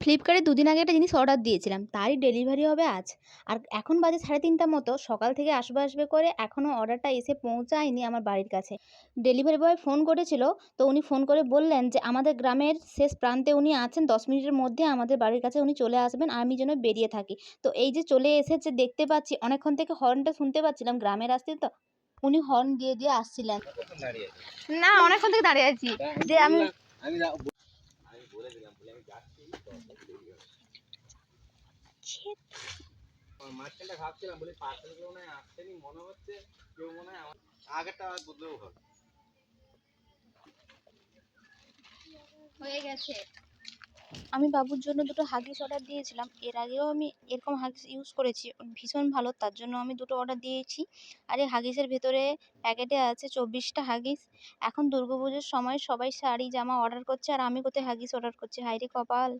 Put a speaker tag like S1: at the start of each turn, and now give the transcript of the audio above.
S1: ফ্লিপকার্টে দুদিন আগে একটা জিনিস অর্ডার দিয়েছিলাম। তারই ডেলিভারি হবে আজ। আর এখন বাজে ৩:৩০ মতো। সকাল থেকে আসবে, আসবে করে এখনো অর্ডারটা এসে পৌঁছায়নি আমার বাড়ির কাছে। ডেলিভারি বয় ফোন করেছিল। তো উনি ফোন করে বললেন যে, আমাদের গ্রামের শেষ প্রান্তে উনি আছেন। ১০ মিনিটের মধ্যে আমাদের বাড়ির কাছে উনি চলে আসবেন। আমি যেন বেরিয়ে থাকি। তো এই যে চলে এসেছে দেখতে পাচ্ছি, অনেকক্ষণ থেকে হর্নটা শুনতে পাচ্ছিলাম। গ্রামে রাস্তায় তো। উনি হর্ন দিয়ে, দিয়ে আসছিলেন।
S2: কতক্ষণ দাঁড়িয়ে আছিস?
S1: না, অনেকক্ষণ থেকে দাঁড়িয়ে আছি।
S2: তা আমি
S1: যে আমি
S2: বললাম, আমি যা আমি বলে দিলাম, বলে আমি যাচ্ছি, তো দেরি হবে। আমার মাঝখানটা ভাবছিলাম, বলি পার্সেল গুলো মনে হয় আসছেনি, মনে হচ্ছে কেউ মনে হয় আমার আগেরটা বদলেও হবে।
S1: হয়ে গেছে। আমি বাবুর জন্য দুটো হাগিস অর্ডার দিয়েছিলাম। এর আগেও আমি এরকম হাগিস ইউজ করেছি। ভীষণ ভালো। তার জন্য আমি দুটো অর্ডার দিয়েছি। আর এই হাগিসের ভেতরে প্যাকেটে আছে ২৪ টা হাগিস। এখন দুর্গাপুজোর সময় সবাই শাড়ি জামা অর্ডার করছে আর আমি কোথায় হাগিস অর্ডার করছি। হায়রে কপাল!